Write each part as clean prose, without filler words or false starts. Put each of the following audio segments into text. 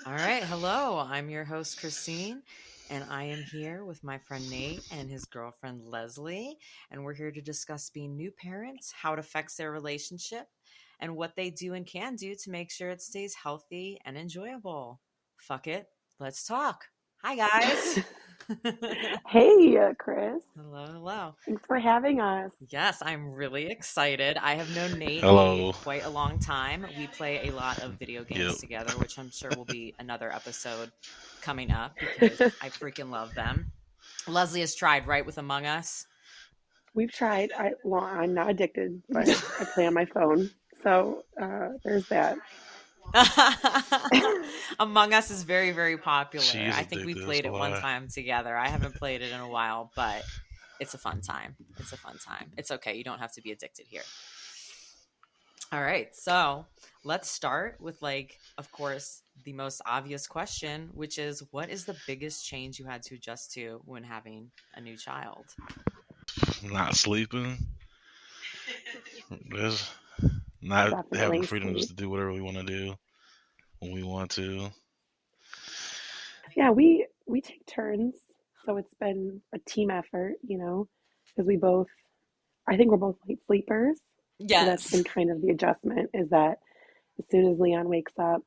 All right. Hello. I'm your host, Christine, and I am here with my friend Nate and his girlfriend, Leslie. And we're here to discuss being new parents, how it affects their relationship, and what they do and can do to make sure it stays healthy and enjoyable. Fuck it. Let's talk. Hi, guys. Hey, Chris. Hello. Hello. Thanks for having us. Yes, I'm really excited. I have known Nate Hello. quite a long time. We play a lot of video Yep. games together, which I'm sure will be another episode coming up because I freaking love them. Leslie has tried, right, with Among Us. We've tried. I'm not addicted, but I play on my phone. So there's that. Among Us is very, very popular. She's I think we addicted, that's played it one why. time together. I haven't played it in a while, but it's a fun time. It's a fun time. It's okay. You don't have to be addicted here. All right. So let's start with, like, of course, the most obvious question, which is what is the biggest change you had to adjust to when having a new child? Not sleeping. There's not having Definitely the freedom just sleep. to do whatever we want to do when we want to. Yeah, we take turns. So it's been a team effort, because I think we're both light sleepers. So that's Yes. been kind of the adjustment is that as soon as Leon wakes up,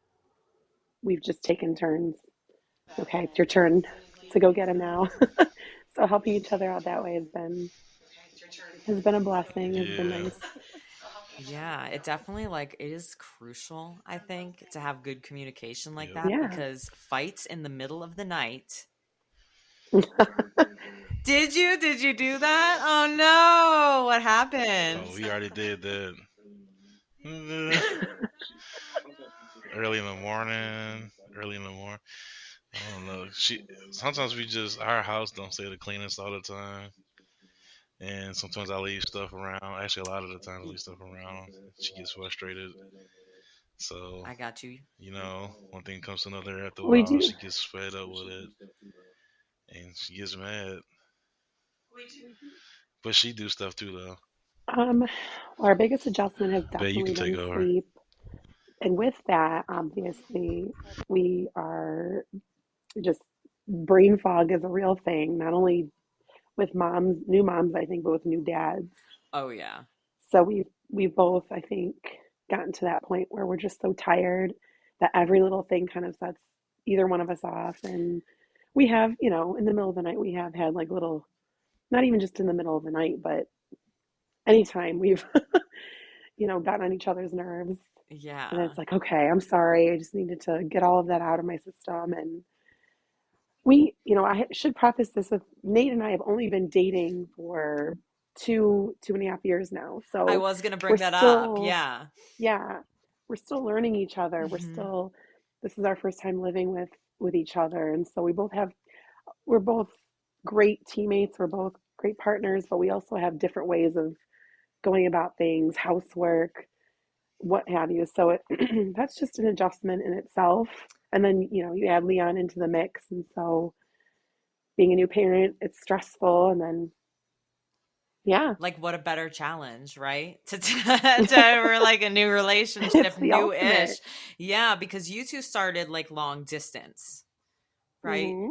we've just taken turns. Okay, it's your turn to go get him now. So helping each other out that way has been a blessing, has been Yeah. nice. Yeah, it definitely like it is crucial, I think, to have good communication like Yep. that Yeah. because fights in the middle of the night. Did you do that? Oh no. What happened? Oh, we already did that. Early in the morning. Early in the morning. I don't know. Sometimes our house don't stay the cleanest all the time. And sometimes I leave stuff around. Actually, a lot of the times I leave stuff around. She gets frustrated. So, I got you. one thing comes to another after a We while. do. She gets fed up with it and she gets mad. But she do stuff too, though. Um, our biggest adjustment has Bet you definitely can take been over. sleep. And with that, obviously, we are just brain fog is a real thing, not only with new moms, I think, but with new dads. Oh yeah. So we've both, I think, gotten to that point where we're just so tired that every little thing kind of sets either one of us off. And we have, in the middle of the night, we have had like little, not even just in the middle of the night, but anytime we've, gotten on each other's nerves. And Yeah. it's like, okay, I'm sorry. I just needed to get all of that out of my system. And I should preface this with Nate and I have only been dating for 2.5 years now. I So was going to we're bring that up. still, Yeah. yeah, we're still learning each other. Hmm. This is our first time living with each other. And so we're both great teammates. We're both great partners, but we also have different ways of going about things, housework, what have you. So that's just an adjustment in itself. And then, you add Leon into the mix. And so being a new parent, it's stressful. And then, yeah, Like what a better challenge, right? For like a new it's relationship, the new-ish. ultimate. Yeah, because you two started like long distance, right? Hmm.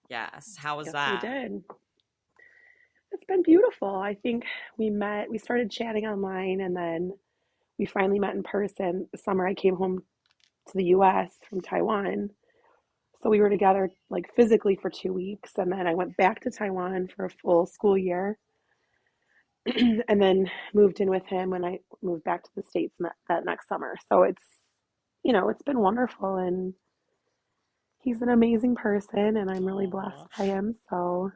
Yes. How was Yes, we that? did. It's been beautiful. I think we started chatting online and then we finally met in person the summer I came home to the US from Taiwan. So we were together like physically for 2 weeks and then I went back to Taiwan for a full school year and then moved in with him when I moved back to the States that next summer. So it's been wonderful and he's an amazing person and I'm really blessed Aw. by him. So,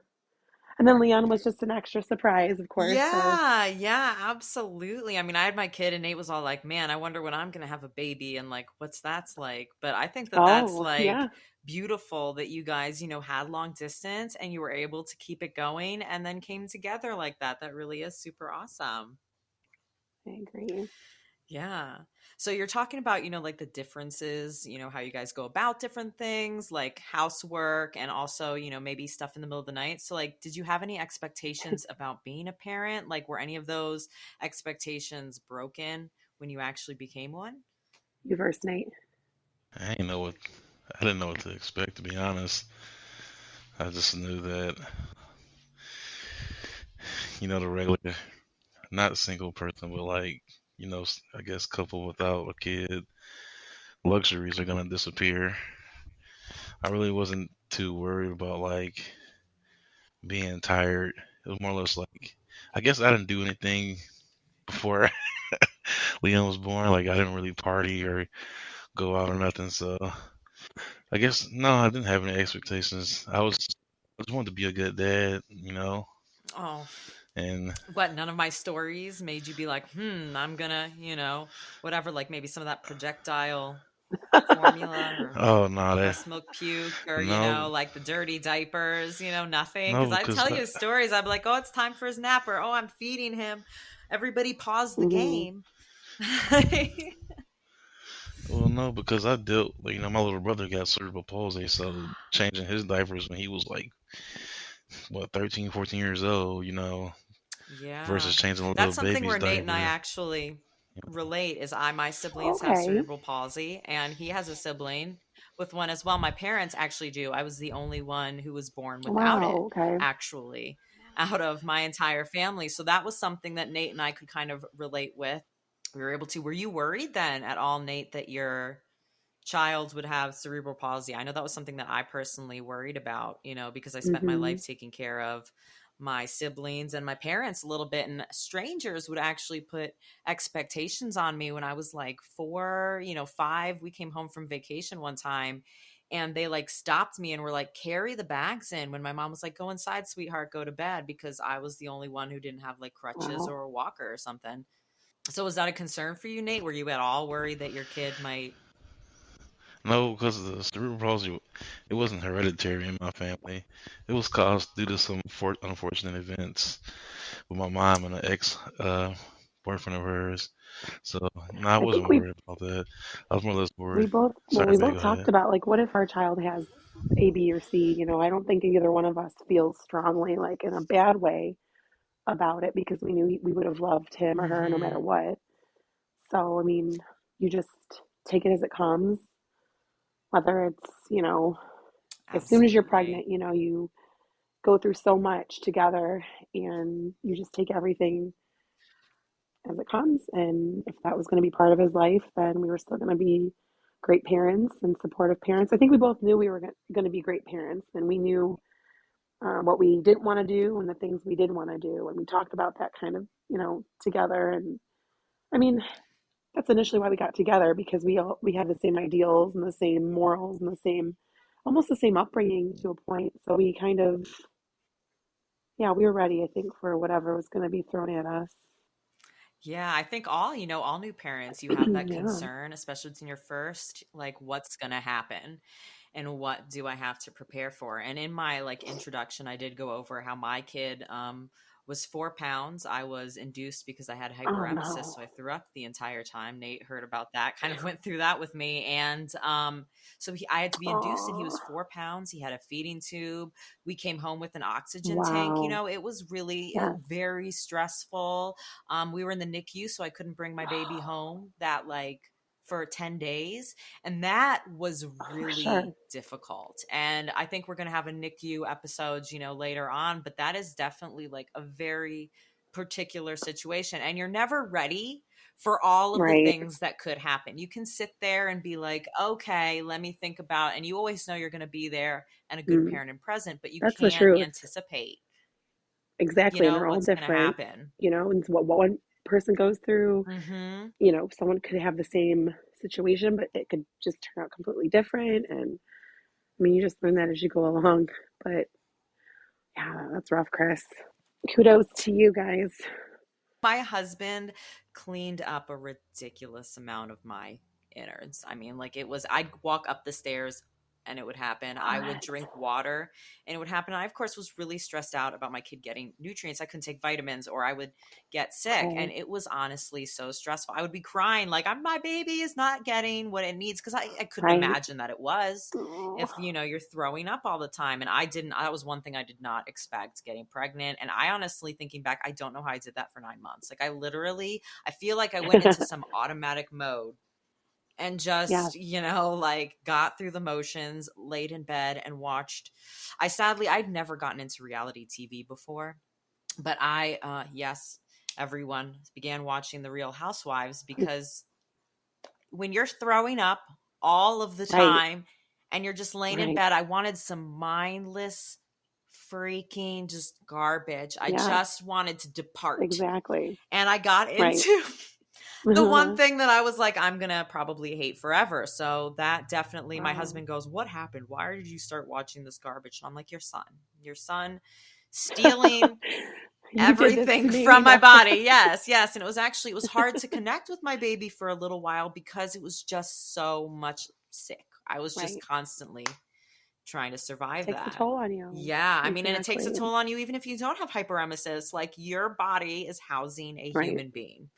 and then Leon was just an extra surprise, of course. So, Yeah, yeah, absolutely. I mean, I had my kid and Nate was all like, "Man, I wonder when I'm going to have a baby and like what's that's like." But I think that that's oh, like yeah, beautiful that you guys, had long distance and you were able to keep it going and then came together like that. That really is super awesome. I agree. Yeah. So you're talking about, like the differences, how you guys go about different things, like housework and also, maybe stuff in the middle of the night. So like, did you have any expectations about being a parent? Like, were any of those expectations broken when you actually became one? You verse Nate. I ain't know what. I didn't know what to expect, to be honest. I just knew that, the regular, not single person, but like, I guess couple without a kid, luxuries are gonna disappear. I really wasn't too worried about like being tired. It was more or less like, I guess I didn't do anything before Leon was born. Like I didn't really party or go out or nothing. So I guess no, I didn't have any expectations. I just wanted to be a good dad. Oh, And what? None of my stories made you be like, I'm gonna, whatever, like maybe some of that projectile formula or oh no, breast milk puke or, no, like the dirty diapers, nothing. Cause no, I because tell you stories, I'd be like, oh, it's time for his nap or, oh, I'm feeding him. Everybody pause the Hmm. game. well, no, because I dealt, my little brother got cerebral palsy, so changing his diapers when he was like, what, 13, 14 years old, Yeah. versus changing a little That's something baby's where Nate and I diaper. actually relate is my siblings have Okay. cerebral palsy and he has a sibling with one as well. My parents actually do. I was the only one who was born without it Wow. Okay. actually out of my entire family. So that was something that Nate and I could kind of relate with. We were able to. Were you worried then at all, Nate, that your child would have cerebral palsy? I know that was something that I personally worried about, because I spent my Hmm. life taking care of my siblings and my parents a little bit, and strangers would actually put expectations on me when I was like 4, 5. We came home from vacation one time and they like stopped me and were like, carry the bags in, when my mom was like, go inside, sweetheart, go to bed, because I was the only one who didn't have like crutches Wow. or a walker or something. So was that a concern for you, Nate? Were you at all worried that your kid might? No, because the cerebral palsy, it wasn't hereditary in my family. It was caused due to some unfortunate events with my mom and an ex boyfriend of hers. So, no, I I think wasn't worried about that. I was more or less we worried. both well Sorry, we man, both go talked ahead. about like what if our child has A, B, or C. I don't think either one of us feels strongly like in a bad way about it because we knew we would have loved him or her no matter Mm-hmm. what. So I mean, you just take it as it comes. Whether it's as soon as you're Absolutely. pregnant, you go through so much together and you just take everything as it comes. And if that was going to be part of his life, then we were still going to be great parents and supportive parents. I think we both knew we were going to be great parents, and we knew what we didn't want to do and the things we did want to do. And we talked about that kind of, together. And I mean, that's initially why we got together because we have the same ideals and the same morals and the same, almost the same upbringing to a point. So we kind of, yeah, we were ready, I think, for whatever was going to be thrown at us. Yeah, I think all new parents, you have that Yeah. concern, especially when you're first, like what's going to happen and what do I have to prepare for? And in my like introduction, I did go over how my kid was 4 pounds. I was induced because I had Oh hyperemesis, no. so I threw up the entire time. Nate heard about that, kind of went through that with me, and I had to be induced, and he Oh, was 4 pounds. He had a feeding tube. We came home with an oxygen tank. wow. It was really Yes. very stressful. We were in the NICU, so I couldn't bring my baby home that like for 10 days. And that was For really sure. difficult. And I think we're going to have a NICU episodes, later on, but that is definitely like a very particular situation. And you're never ready for all of the Right. things that could happen. You can sit there and be like, okay, let me think about, and you always know you're going to be there and a good Mm, parent and present, but you that's the can't truth. anticipate, Exactly. And they're all what's going to different, happen. and it's what one person goes through, Mm-hmm. someone could have the same situation, but it could just turn out completely different. And I mean, you just learn that as you go along. But yeah, that's rough, Chris. Kudos to you guys. My husband cleaned up a ridiculous amount of my innards. I mean, like I'd walk up the stairs and it would happen. I would What? drink water and it would happen. I, of course, was really stressed out about my kid getting nutrients. I couldn't take vitamins or I would get sick. And Okay. it was honestly so stressful. I would be crying, like, my baby is not getting what it needs because I couldn't Right. imagine that it was. Oh, If you're throwing up all the time, and I didn't, that was one thing I did not expect, getting pregnant. And I honestly, thinking back, I don't know how I did that for 9 months. Like I feel like I went into some automatic mode and Yes. just, like got through the motions, laid in bed and watched. I'd never gotten into reality TV before, but yes, everyone began watching The Real Housewives because when you're throwing up all of the Right. time and you're just laying in Right. bed, I wanted some mindless freaking just garbage. I Yes. just wanted to depart. Exactly. And I got Right. into the one thing that I was like, I'm going to probably hate forever. So that definitely, my Wow. husband goes, "What happened? Why did you start watching this garbage?" And I'm like, your son stealing You did this to everything from me. my Yeah. body. Yes, yes. And it was hard to connect with my baby for a little while because it was just so much sick. I was just Right. constantly trying to survive Takes a that. toll on you. Yeah, I mean, and it takes a Exactly. toll on you even if you don't have hyperemesis. Like your body is housing a Right. human being.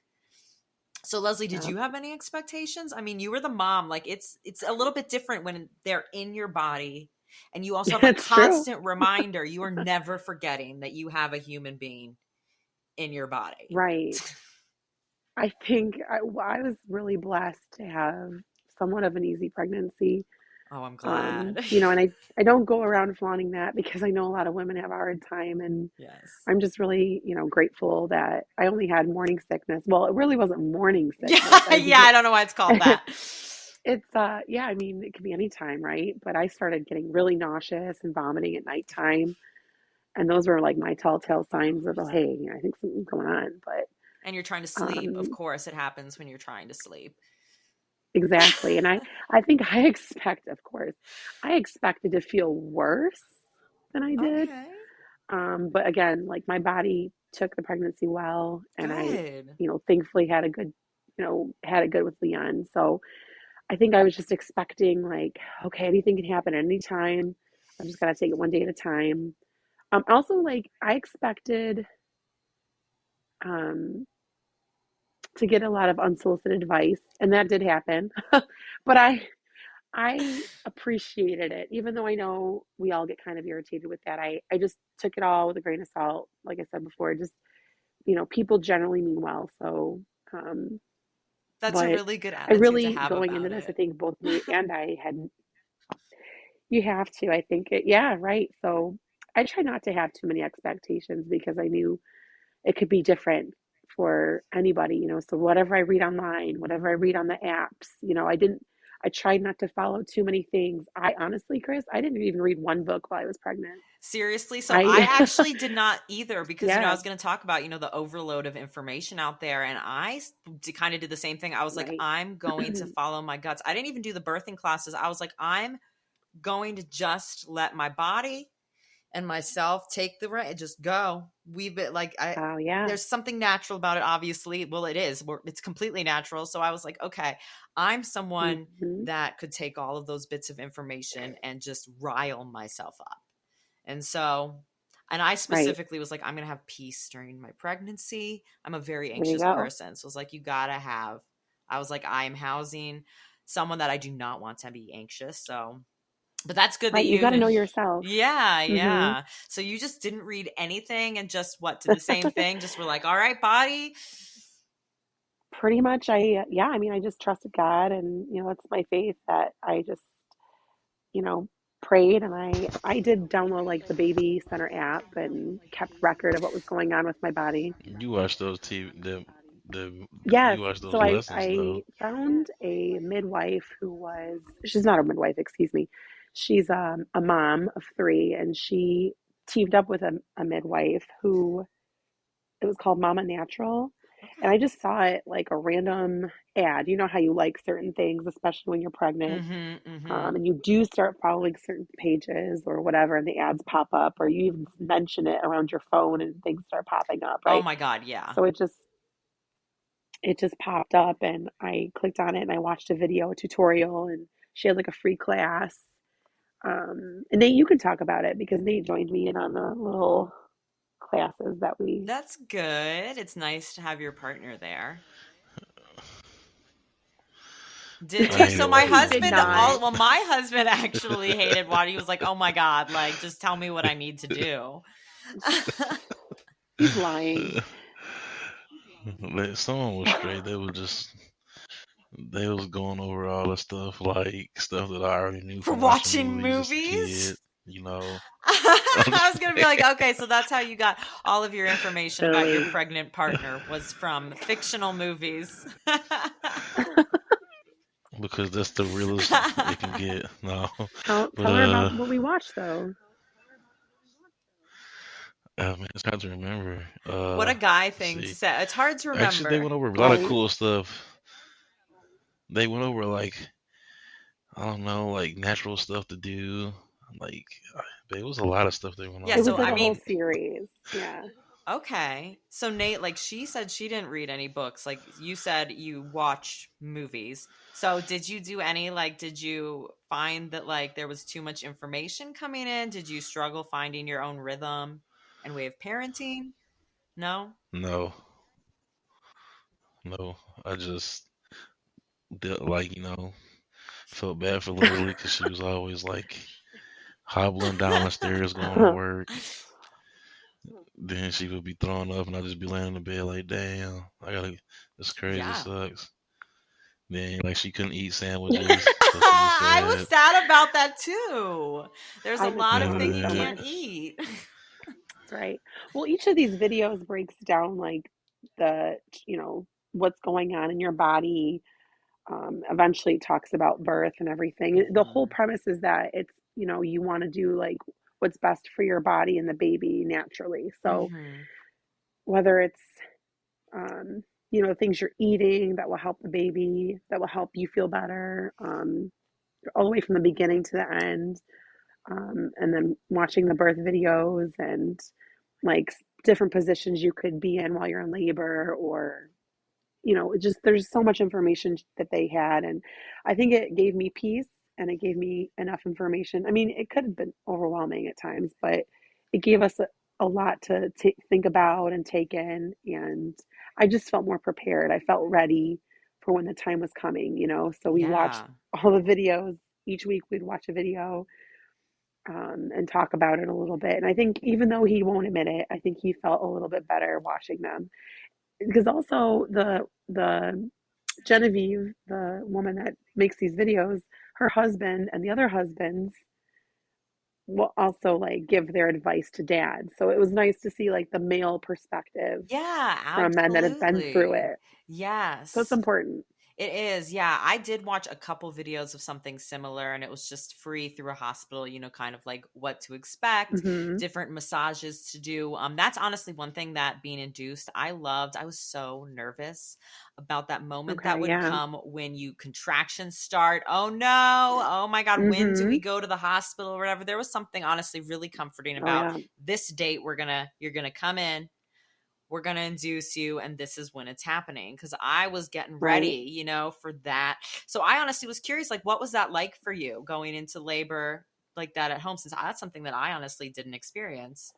So Leslie, did Yeah. you have any expectations? I mean, you were the mom. Like it's a little bit different when they're in your body and you also have a It's true. constant reminder. You are never forgetting that you have a human being in your body. Right. I think I was really blessed to have somewhat of an easy pregnancy. Oh, I'm glad. And I don't go around flaunting that because I know a lot of women have a hard time, and Yes. I'm just really, grateful that I only had morning sickness. Well, it really wasn't morning sickness. Yeah, yeah, I don't know why it's called that. It's yeah, I mean, it can be any time, right? But I started getting really nauseous and vomiting at nighttime, and those were like my telltale signs of, oh, hey, I think something's going on. But And you're trying to sleep. Of um course, it happens when you're trying to sleep. exactly. And I think of course, I expected to feel worse than I did. Okay. But again, like my body took the pregnancy well, and I, Good. thankfully had it good with Leon. So I think I was just expecting like, okay, anything can happen at any time. I'm just gotta take it one day at a time. Also, like I expected um, to get a lot of unsolicited advice, and that did happen. But I appreciated it, even though I know we all get kind of irritated with that. I just took it all with a grain of salt. Like I said before, just people generally mean well. So, um, That's a but really good I attitude to really have going into about this, I it. think both Nate and I had. You have to. I think it. Yeah, right. So I try not to have too many expectations because I knew it could be different for anybody, so whatever I read online, whatever I read on the apps, I tried not to follow too many things. I honestly, Chris, I didn't even read one book while I was pregnant. Seriously? So I I actually did not either because, I yeah, was going to talk about, the overload of information out there. And kind of did the same thing. I was like, right. I'm going to follow my guts. I didn't even do the birthing classes. I was like, I'm going to just let my body and myself take the right, just go. We've been like, Oh yeah. there's something natural about it, obviously. Well, it is. It's completely natural. So I was like, okay, I'm someone Hmm. that could take all of those bits of information and just rile myself up. And so, and I Right. specifically was like, I'm going to have peace during my pregnancy. I'm a very There you anxious go. person. So I was like, I was like, I am housing someone that I do not want to be anxious. So, but that's good that Right. You got to you, know yourself. yeah, Hmm. yeah. So you just didn't read anything and just did the same thing. Just were like, all right, body. Pretty much. Yeah. I mean, I just trusted God, and that's my faith that I just you know, prayed, and I did download like the baby center app and kept record of what was going on with my body. You watch those TV, the Yes, you watch so those I lessons I though. found a midwife who was she's not a midwife, excuse me. She's a mom of three, and she teamed up with a midwife who it was called Mama Natural. And I Okay. just saw it like a random ad. You know how you like certain things, especially when you're pregnant. Mm-hmm. Mm-hmm. And you do start following certain pages or whatever, and the ads pop up, or you even mention it around your phone and things start popping up, Oh right? my God. Yeah. So it just popped up, and I clicked on it, and I watched a video, a tutorial, and she had like a free class. And Nate, you can talk about it because Nate joined me in on the little classes that we. That's good. It's nice to have your partner there. Did I you? hated So my He watching did those husband, not. videos. well, my husband actually hated water. He was like, "Oh my God, like just tell me what I need to do." He's lying. Someone was straight. They were just they was going over all the stuff, like stuff that I already knew For from watching watching movies as a movies? kid. You know, I'm I just was gonna be playing. like, okay, so that's how you got all of your information about your Silly. pregnant partner was from fictional movies. Because that's the realest it can get. No, but Tell her about what we watched though. man, it's hard to remember. What a guy Let's thing to see. say. It's hard to Actually, they remember. went over a lot of Right. cool stuff. They went over like I don't know, like natural stuff to do. Like, it was a lot of stuff they went Yeah, It over. was so like I a whole mean, series. Yeah. okay. So Nate, like she said she didn't read any books. Like you said you watch movies. So did you do any like did you find that like there was too much information coming in? Did you struggle finding your own rhythm and way of parenting? No? No, no, I just did like felt bad for Leslie because she was always like hobbling down the stairs going to work. Then she would be throwing up, and I'd just be laying in the bed like, damn, I gotta. This crazy Yeah. sucks. Then like she couldn't eat sandwiches, so she was I was sad. sad about that too. There's a I miss lot my of mommy things you so And can't much. eat. That's right. Well, each of these videos breaks down like the, you know, what's going on in your body. Eventually talks about birth and everything. The whole Mhm. premise is that it's, you know, you want to do like what's best for your body and the baby naturally. So Mhm. whether it's, you know, things you're eating that will help the baby, that will help you feel better, all the way from the beginning to the end. And then watching the birth videos and like different positions you could be in while you're in labor, or you know, it just there's so much information that they had, and I think it gave me peace and it gave me enough information. I mean, it could have been overwhelming at times, but it gave us a lot to think about and take in, and I just felt more prepared. I felt ready for when the time was coming, you know. So we watched Yeah. all the videos. Each week we'd watch a video, and talk about it a little bit. And I think even though he won't admit it, I think he felt a little bit better watching them, because also the Genevieve, the woman that makes these videos, her husband and the other husbands will also like give their advice to dad. So it was nice to see like the male perspective Yeah, from men that have been through absolutely. it. So it's Yes. important. It is. Yeah, I did watch a couple videos of something similar and it was just free through a hospital, kind of like what to expect, Hmm. different massages to do. That's honestly one thing that being induced, I loved. I was so nervous about that moment that Okay, would yeah. come when you contractions start. Oh no. Oh my God, when do we Hmm. go to the hospital or whatever? There was something honestly really comforting Oh about yeah. this date you're going to come in, we're going to induce you and this is when it's happening, because I was getting Right. ready for that. So I honestly was curious, like, what was that like for you going into labor like that at home, since that's something that I honestly didn't experience.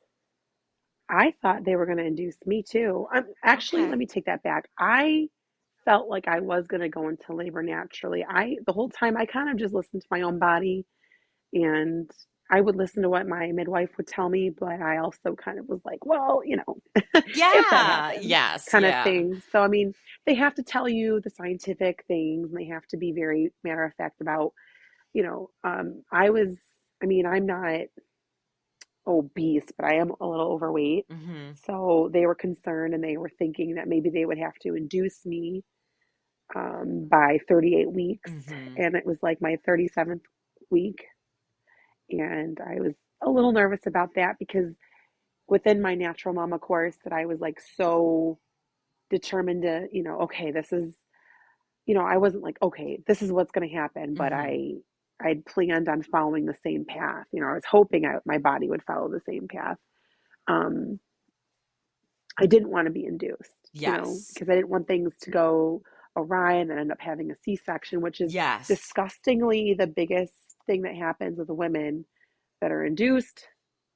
I thought they were going to induce me too. Actually, let Okay. me take that back. I felt like I was going to go into labor naturally. The whole time I kind of just listened to my own body, and I would listen to what my midwife would tell me, but I also kind of was like, well, you know, if that Yeah, happens, yes, kind of yeah. thing. So, I mean, they have to tell you the scientific things, and they have to be very matter of fact about, I mean, I'm not obese, but I am a little overweight. Mhm. So they were concerned and they were thinking that maybe they would have to induce me, by 38 weeks. Mhm. And it was like my 37th week. And I was a little nervous about that because within my natural mama course that I was like so determined to, okay, this is, I wasn't like, okay, this is what's going to happen, but Mhm. I'd planned on following the same path. I was hoping my body would follow the same path. Um, I didn't want to be induced, Yes. because I didn't want things to go awry and then end up having a C-section, which is Yes. disgustingly the biggest thing that happens with the women that are induced.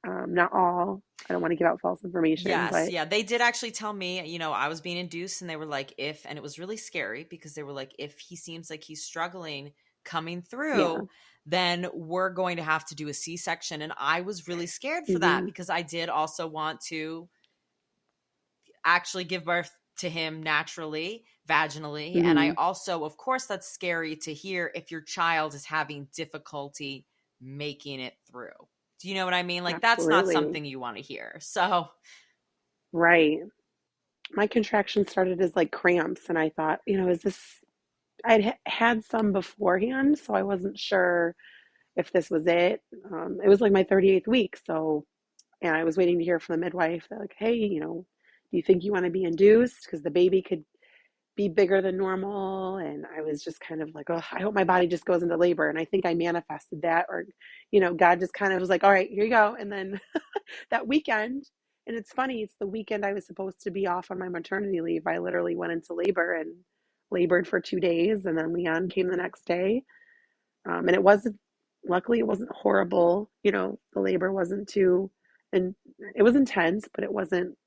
Not all. I don't want to give out false information, Yes, but yeah. They did actually tell me, I was being induced and they were like, if, and it was really scary because they were like, if he seems like he's struggling coming yeah. through, then we're going to have to do a C-section. And I was really scared for that Hmm. because I did also want to actually give birth to him naturally. vaginally. And I Hmm. also, of course, that's scary to hear if your child is having difficulty making it through. Do you know what I mean? Like, that's not Absolutely. something you want to hear. So, Right. My contractions started as like cramps, and I thought, is this? Had some beforehand, so I wasn't sure if this was it. It was like my 38th week, so, and I was waiting to hear from the midwife. They're like, hey, do you think you want to be induced? Because the baby could be bigger than normal. And I was just kind of like, oh, I hope my body just goes into labor. And I think I manifested that, or, God just kind of was like, all right, here you go. And then that weekend, and it's funny, it's the weekend I was supposed to be off on my maternity leave. I literally went into labor and labored for 2 days. And then Leon came the next day. And it wasn't, luckily, it wasn't horrible. The labor wasn't too, and it was intense, but it wasn't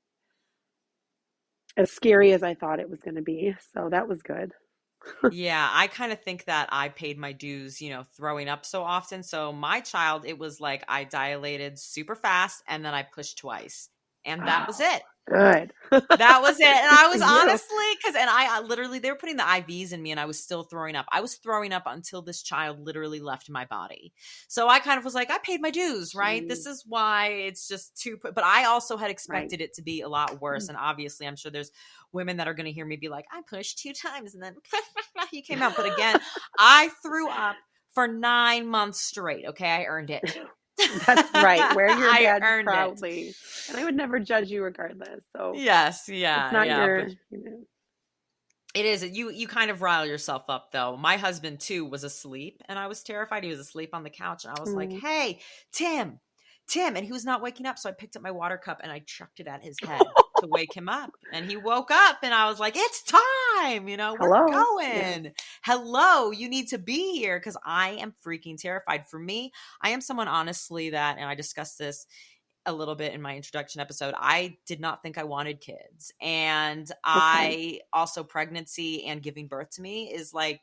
as scary as I thought it was going to be. So that was good. yeah, I kind of think that I paid my dues, throwing up so often. So, my child, it was like I dilated super fast and then I pushed twice. And that was Oh, it. good. That was it. And Good I for was you. honestly, because, and I literally, they were putting the IVs in me and I was still throwing up. I was throwing up until this child literally left my body. So I kind of was like, I paid my dues, right? This Jeez. is why it's just too, but I also had Right. expected it to be a lot worse. And obviously, I'm sure there's women that are going to hear me be like, I pushed 2 times and then he came out. But again, I threw up for 9 months straight. Okay. I earned it. That's right. Wear your I badge earned it. proudly. And I would never judge you regardless. So Yes. it's Yeah. not Yeah. your, But it is. You kind of rile yourself up though. My husband too was asleep and I was terrified. He was asleep on the couch and I was like, oh. "Hey, Tim. Tim." And he was not waking up, so I picked up my water cup and I chucked it at his head to wake him up. And he woke up and I was like, "It's time. We're Hello. Yes. going. Hello, you need to be here cuz I am freaking terrified." For me, I am someone honestly that, and I discussed this a little bit in my introduction episode, I did not think I wanted kids. And Okay. I also, pregnancy and giving birth to me is like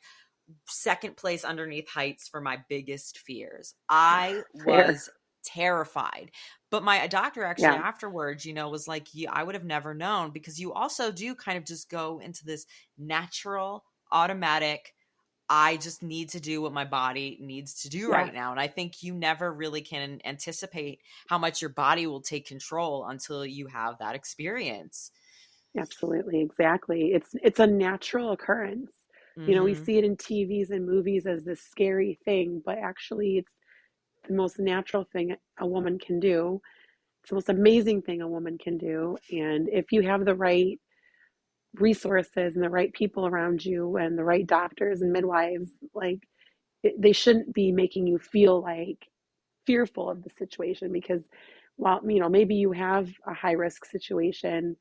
second place underneath heights for my biggest fears. I Fair. was terrified. But my doctor actually Yeah. afterwards, was like, yeah, I would have never known because you also do kind of just go into this natural, automatic, I just need to do what my body needs to do right Yes. now. And I think you never really can anticipate how much your body will take control until you have that experience. Absolutely. Exactly. It's a natural occurrence. We Mhm. see it in TVs and movies as this scary thing, but actually it's the most natural thing a woman can do. It's the most amazing thing a woman can do. And if you have the right resources and the right people around you and the right doctors and midwives, like they shouldn't be making you feel like fearful of the situation because while maybe you have a high risk situation,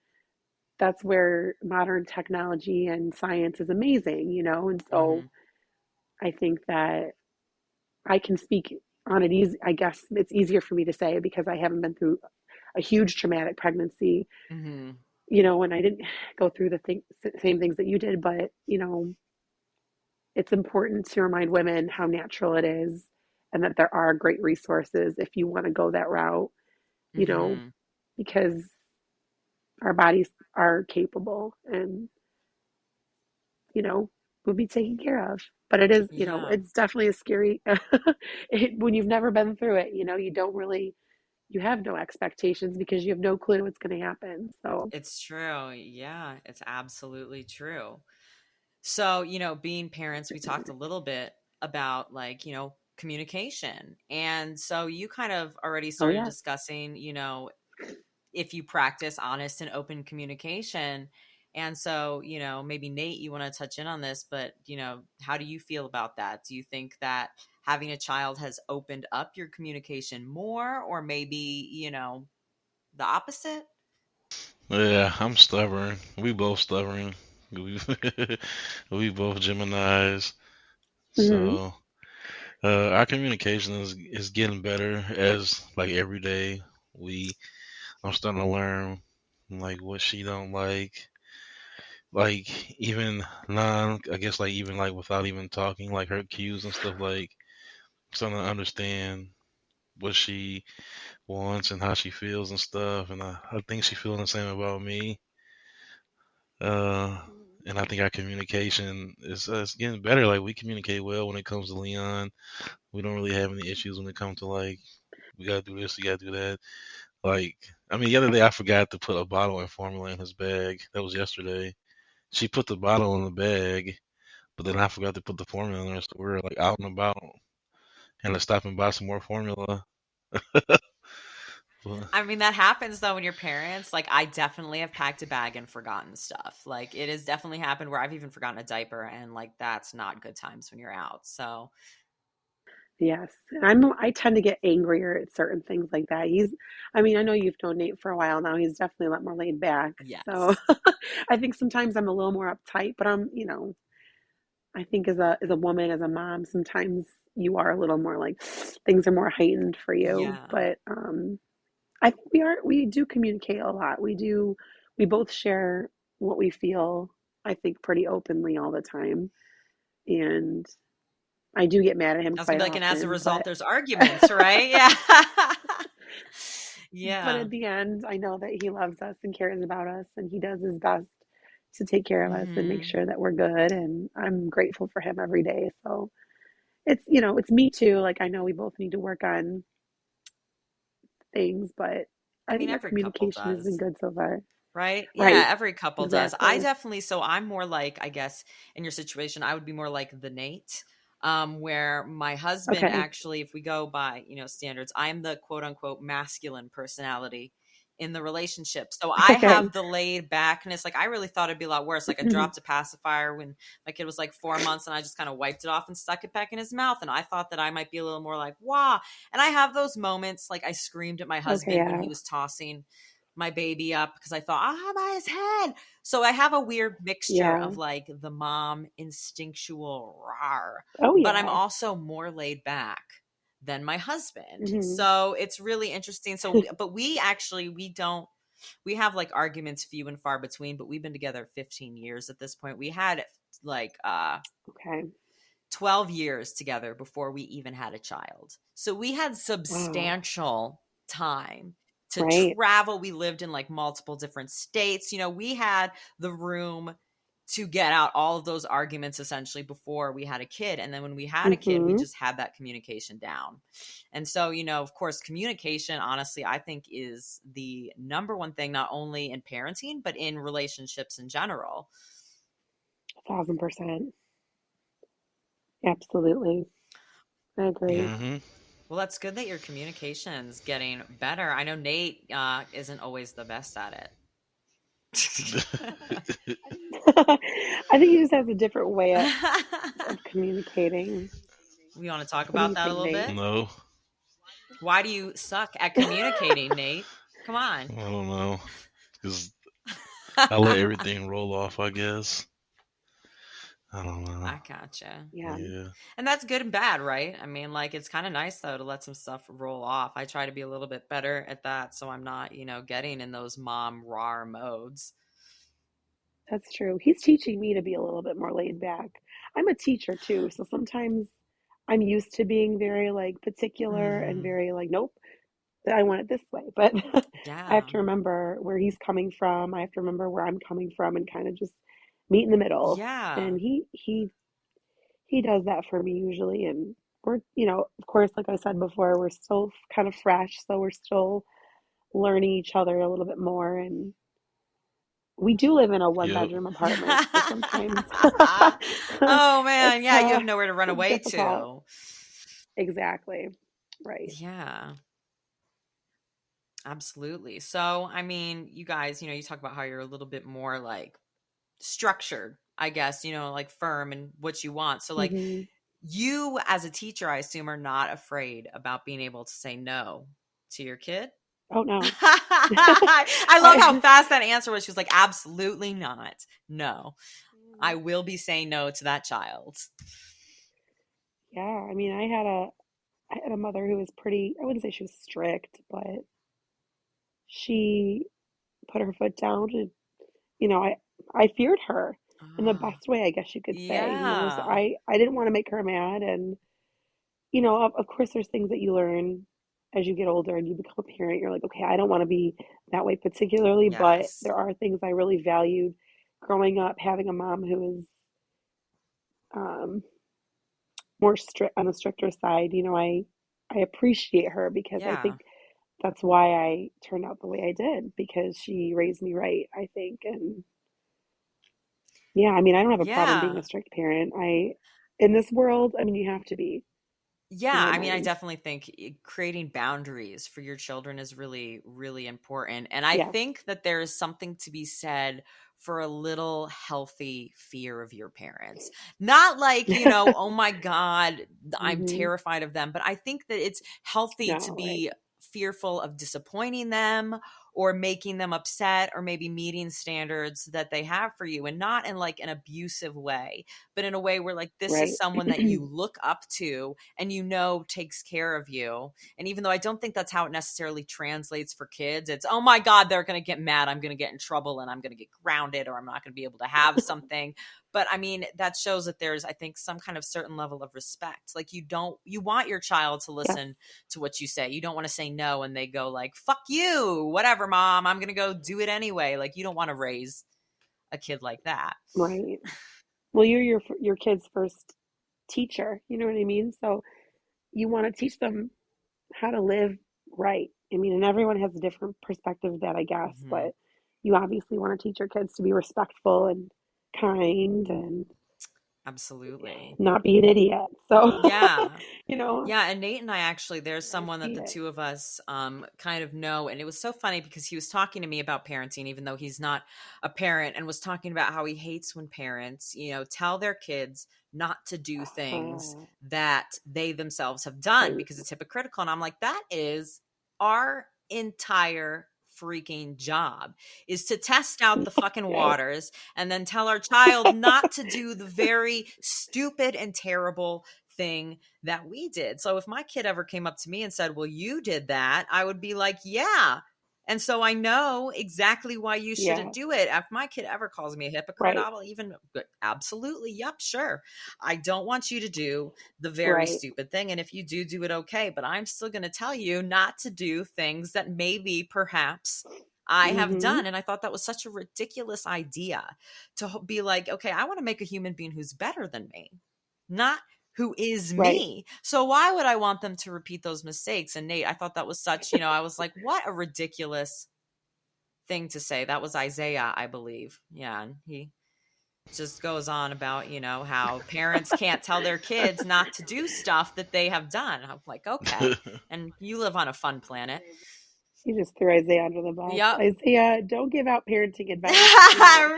that's where modern technology and science is amazing, and so Mhm. I think that I can speak on it easy. I guess it's easier for me to say because I haven't been through a huge traumatic pregnancy, Mhm. and I didn't go through the same things that you did, but it's important to remind women how natural it is and that there are great resources if you want to go that route, you know, Mhm. because our bodies are capable and, you know, will be taken care of. But it is, Yeah. it's definitely a scary, when you've never been through it, you don't really, you have no expectations because you have no clue what's going to happen. So, It's true. Yeah, it's absolutely true. So, being parents, we talked a little bit about like, communication. And so you kind of already oh, started yes. discussing, if you practice honest and open communication. And so, maybe Nate, you want to touch in on this, but, how do you feel about that? Do you think that having a child has opened up your communication more, or maybe, the opposite? Yeah, I'm stubborn. We both stubborn. We, we both Geminis. Hmm. So our communication is getting better as like every day. We I'm starting to learn like what she don't like even non I guess like even like without even talking like her cues and stuff like starting to understand what she wants and how she feels and stuff and I think she feeling the same about me. Uh and I think our communication is getting better. Like we communicate well when it comes to Leon. We don't really have any issues when it comes to like we gotta do this, we gotta do that. Like I mean, the other day I forgot to put a bottle and formula in his bag. That was yesterday. She put the bottle in the bag, but then I forgot to put the formula in there. So we were like out and about, and to stop and buy some more formula. But, I mean, that happens though when you're parents. Like, I definitely have packed a bag and forgotten stuff. Like, it has definitely happened where I've even forgotten a diaper, and like, that's not good times when you're out. So, Yes. And I tend to get angrier at certain things like that. I mean, I know you've known Nate for a while now. He's definitely a lot more laid back. So yes. I think sometimes I'm a little more uptight, but I think as a woman, as a mom, sometimes you are a little more like things are more heightened for you. Yeah. But I think we do communicate a lot. We both share what we feel, I think, pretty openly all the time. And I do get mad at him I was gonna quite be like, and as a often, result, there's arguments, right? Yeah. but Yeah. at the end, I know that he loves us and cares about us, and he does his best to take care of us and make Hmm. sure that we're good. And I'm grateful for him every day. So it's me too. Like I know we both need to work on things, but I I mean, think our every couple communication has been does. good so far. Right? Yeah, Right. every couple does. I Exactly. definitely so I'm more like, I guess, in your situation, I would be more like the Nate, where my husband Okay. actually, if we go by, standards, I'm the quote unquote masculine personality in the relationship. So I Okay. have the laid backness. Like I really thought it'd be a lot worse. Like I dropped a pacifier when my kid was like 4 months and I just kind of wiped it off and stuck it back in his mouth. And I thought that I might be a little more like, wah. And I have those moments like I screamed at my Okay, husband when yeah. he was tossing my baby up because I thought, ah, by his head. So I have a weird mixture Yeah. of like the mom instinctual rawr, Oh but I'm yeah. also more laid back than my husband. Hmm. So it's really interesting. So, but we actually, we have like arguments few and far between, but we've been together 15 years at this point. We had like, Okay. 12 years together before we even had a child. So we had Wow. substantial time to Right. travel. We lived in like multiple different states. We had the room to get out all of those arguments essentially before we had a kid. And then when we had a kid, we Hmm. just had that communication down. And so, of course, communication, honestly, I think is the number one thing, not only in parenting, but in relationships in general. 1,000%. Absolutely. I agree. hmm Well, that's good that your communication's getting better. I know Nate isn't always the best at it. I think he just has a different way of communicating. We want to talk What do about you that a think, little Nate? bit? no, Why do you suck at communicating, Nate? Come on. I don't know, because I let everything roll off. I guess I don't know. I gotcha. Yeah, Yeah. And that's good and bad, right? I mean, like, it's kind of nice, though, to let some stuff roll off. I try to be a little bit better at that so I'm not, getting in those mom raw modes. that's true. He's teaching me to be a little bit more laid back. I'm a teacher too, so sometimes I'm used to being very like particular and Hmm. very like, nope, I want it this way. But I have Yeah. to remember where he's coming from. I have to remember where I'm coming from and kind of just meet in the middle. Yeah. And he does that for me usually. And of course, like I said before, we're still kind of fresh, so we're still learning each other a little bit more. And we do live in a one Yep. bedroom apartment, so sometimes Oh man, it's yeah, you have nowhere to run it's away difficult. to. Exactly. Right. Yeah, absolutely. So, I mean, you guys, you talk about how you're a little bit more like structured, I guess, like firm and what you want. So, like, Hmm. you as a teacher, I assume, are not afraid about being able to say no to your kid. Oh no. I love how I fast that answer was. She was like, absolutely not. No, I will be saying no to that child. yeah, I mean, I had a mother who was pretty, I wouldn't say she was strict, but she put her foot down and I feared her in the Ah, best way, I guess you could say. So yeah. I didn't want to make her mad. And of course there's things that you learn as you get older and you become a parent. You're like, okay, I don't want to be that way particularly, but Yes. there are things I really valued growing up having a mom who is um, more strict on the stricter side, I appreciate her because I Yeah. think that's why I turned out the way I did because she raised me right, I think. And yeah, I mean, I don't have a problem being a Yeah. strict parent. In this world, I mean, you have to be, in Yeah, my I mean, I mind. definitely think creating boundaries for your children is really, really important. And I Yes. think that there is something to be said for a little healthy fear of your parents. Not like, oh my God, I'm Hmm. terrified of them, but I think that it's healthy to No, right. be fearful of disappointing them or making them upset or maybe meeting standards that they have for you, and not in like an abusive way, but in a way where like this is Right. someone that you look up to and takes care of you. And even though I don't think that's how it necessarily translates for kids, it's, oh my God, they're going to get mad. I'm going to get in trouble and I'm going to get grounded or I'm not going to be able to have something. But I mean, that shows that there's, I think, some kind of certain level of respect. Like you want your child to Yes. listen to what you say. You don't want to say no and they go like, fuck you, whatever, mom, I'm going to go do it anyway. Like you don't want to raise a kid like that. Right. Well, you're your kid's first teacher. You know what I mean? So you want to teach them how to live right. I mean, and everyone has a different perspective of that, I guess, Hmm. but you obviously want to teach your kids to be respectful and kind and Absolutely. not be an idiot. So, Yeah. you know, Yeah, and Nate and I actually, there's I someone that see the it. two of us kind of know, and it was so funny because he was talking to me about parenting, even though he's not a parent, and was talking about how he hates when parents, tell their kids not to do things Uh, that they themselves have done right. because it's hypocritical. And I'm like, that is our entire freaking job, is to test out the fucking Yes. waters and then tell our child not to do the very stupid and terrible thing that we did. So if my kid ever came up to me and said, well, you did that, I would be like, yeah. And so I know exactly why you shouldn't Yeah. do it. If my kid ever calls me a hypocrite, Right. I will even, absolutely, yep, sure. I don't want you to do the very Right. stupid thing. And if you do it, okay. But I'm still going to tell you not to do things that maybe, perhaps, I have Mm-hmm. done. And I thought that was such a ridiculous idea to be like, okay, I want to make a human being who's better than me, not who is Right. me. So why would I want them to repeat those mistakes? And Nate, I thought that was such, I was like, what a ridiculous thing to say. That was Isaiah, I believe. Yeah. And he just goes on about, how parents can't tell their kids not to do stuff that they have done. I'm like, okay. And you live on a fun planet. You just threw Isaiah under the bus. Yep. Isaiah, don't give out parenting advice, you know.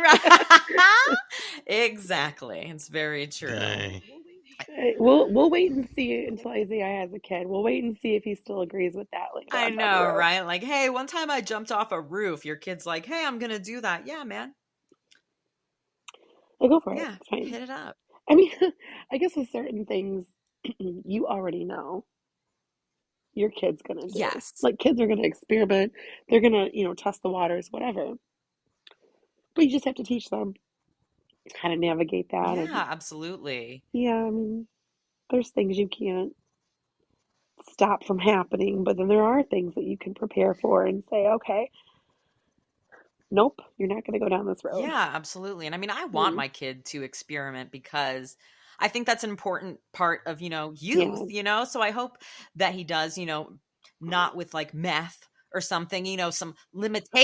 Exactly. It's very true. Dang. We'll wait and see until Isaiah has a kid. We'll wait and see if he still agrees with that later I on down the know, road. right? Like, hey, one time I jumped off a roof. Your kid's like, hey, I'm going to do that. Yeah, man. Go for it. Yeah, It's fine. hit it up. I mean, I guess with certain things, you already know your kid's gonna do. Yes. Like kids are gonna experiment. They're gonna, test the waters, whatever. But you just have to teach them how to navigate that. And Yeah, absolutely. yeah, I mean, there's things you can't stop from happening, but then there are things that you can prepare for and say, okay, nope, you're not gonna go down this road. Yeah, absolutely. And I mean, I want Mm, my kid to experiment because I think that's an important part of, youth, yeah, So I hope that he does, not with like meth or something, some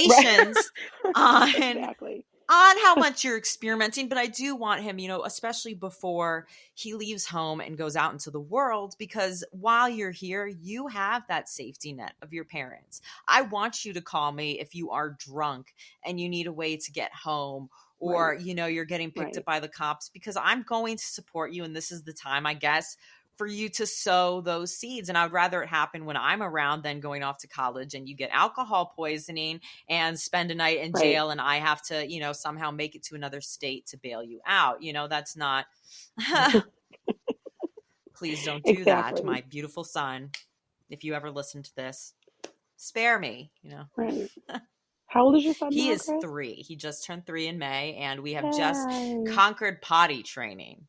right, limitations on exactly, how much you're experimenting, but I do want him, especially before he leaves home and goes out into the world, because while you're here, you have that safety net of your parents. I want you to call me if you are drunk and you need a way to get home, right, or, you're getting picked up right, by the cops, because I'm going to support you. And this is the time, I guess, for you to sow those seeds. And I would rather it happen when I'm around than going off to college and you get alcohol poisoning and spend a night in right, jail and I have to, somehow make it to another state to bail you out. That's not, please don't do that. exactly, My beautiful son, if you ever listen to this, spare me, right. How old is your son He now, is Chris? 3. He just turned 3 in May and we have just Yay. conquered potty training.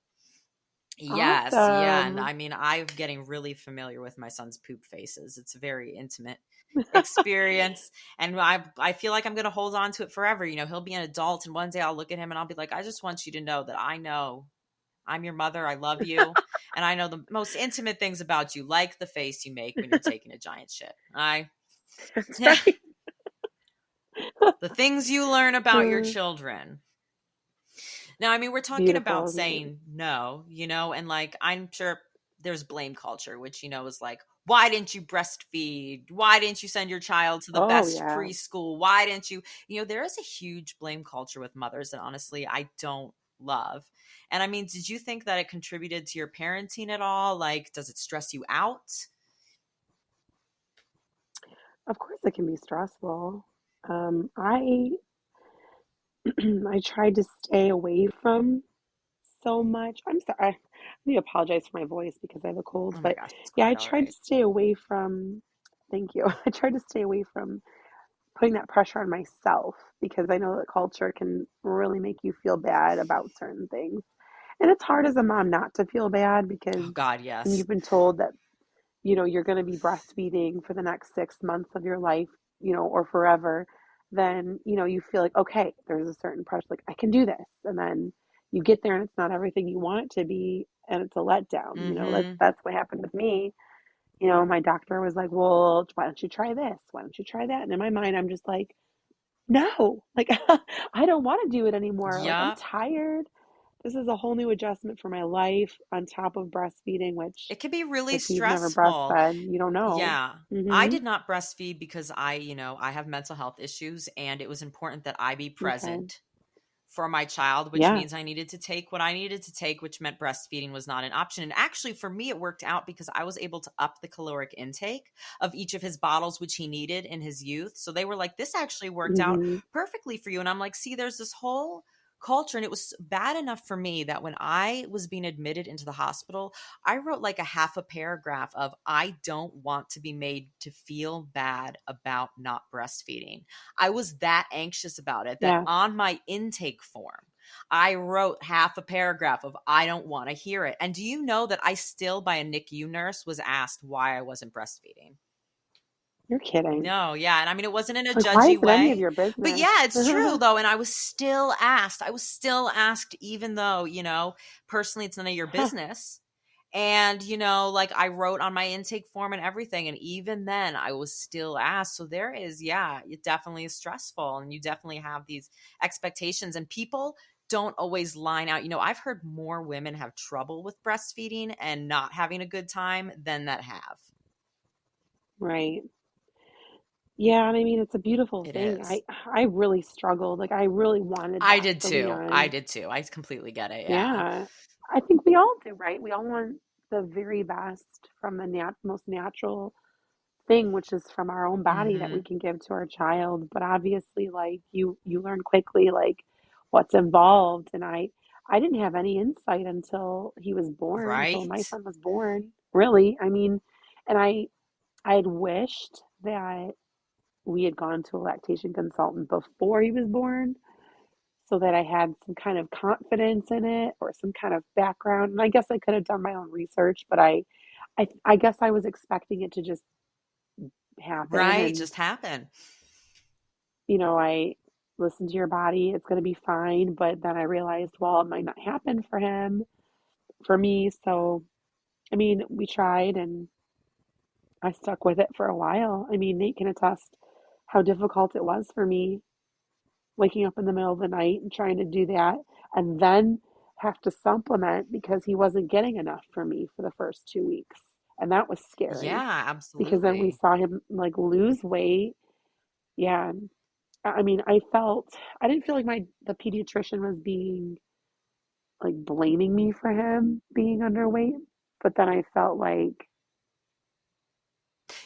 Yes, yeah. And Awesome. I mean, I'm getting really familiar with my son's poop faces. It's a very intimate experience. And I feel like I'm going to hold on to it forever. He'll be an adult, and one day I'll look at him and I'll be like, I just want you to know that I know I'm your mother. I love you. And I know the most intimate things about you, like the face you make when you're taking a giant shit. That's Yeah, right. the things you learn about your Uh, children. Now, I mean, we're talking Beautiful, about isn't it? saying no, and like, I'm sure there's blame culture, which, is like, why didn't you breastfeed? Why didn't you send your child to the Oh, best yeah. preschool? Why didn't you? There is a huge blame culture with mothers that honestly I don't love. And I mean, did you think that it contributed to your parenting at all? Like, does it stress you out? Of course, it can be stressful. I I tried to stay away from so much. I'm sorry. I need to apologize for my voice because I have a cold. Oh my But gosh, it's yeah, I quite all tried to right. stay away from, thank you. I tried to stay away from putting that pressure on myself because I know that culture can really make you feel bad about certain things. And it's hard as a mom not to feel bad because Oh God, when yes. you've been told that, you're going to be breastfeeding for the next 6 months of your life, or forever, then, you feel like, okay, there's a certain pressure, like, I can do this. And then you get there and it's not everything you want it to be. And it's a letdown. Mm-hmm. That's what happened with me. My doctor was like, well, why don't you try this? Why don't you try that? And in my mind, I'm just like, no, like, I don't want to do it anymore. Like, I'm Yep. tired. This is a whole new adjustment for my life on top of breastfeeding, which It can be really if you've never stressful. breastfed, you don't know. Yeah. I Mhm. did not breastfeed because I have mental health issues, and it was important that I be Okay. present for my child, which Yes. means I needed to take what I needed to take, which meant breastfeeding was not an option. And actually, for me, it worked out because I was able to up the caloric intake of each of his bottles, which he needed in his youth. So they were like, this actually worked out Mhm. perfectly for you. And I'm like, see, there's this whole culture. And it was bad enough for me that when I was being admitted into the hospital, I wrote like a half a paragraph of, I don't want to be made to feel bad about not breastfeeding. I was that anxious about it that Yeah. on my intake form, I wrote half a paragraph of, I don't want to hear it. And do you know that I still, by a NICU nurse, was asked why I wasn't breastfeeding? You're kidding. No, yeah. And I mean, it wasn't in a Like, why is judgy it any of way, your but business? yeah, it's true though. And I was still asked. I was still asked, even though, personally, it's none of your Huh. business. And, like, I wrote on my intake form and everything. And even then, I was still asked. So there is, yeah, it definitely is stressful. And you definitely have these expectations. And people don't always line out. I've heard more women have trouble with breastfeeding and not having a good time than that have. Right. Yeah, and I mean, it's a beautiful It thing. is. I really struggled. Like, I really wanted I that did for too. I Leon. did too. I completely get it. Yeah. Yeah. I think we all do, right? We all want the very best from the most natural thing, which is from our own body that we Mhm. can give to our child. But obviously, like, you learn quickly like what's involved. And I didn't have any insight until he was born, until my Right? son was born. Really. I mean, and I had wished that we had gone to a lactation consultant before he was born so that I had some kind of confidence in it or some kind of background. And I guess I could have done my own research, but I guess I was expecting it to just happen. Right, And just happen. I listened to your body, it's going to be fine. But then I realized, well, it might not happen for him, for me. So, I mean, we tried and I stuck with it for a while. I mean, Nate can attest how difficult it was for me waking up in the middle of the night and trying to do that and then have to supplement because he wasn't getting enough from me for the first 2 weeks. And that was scary Yeah, because then we absolutely. saw him like lose weight. Yeah. I mean, I didn't feel like the pediatrician was being like blaming me for him being underweight, but then I felt like,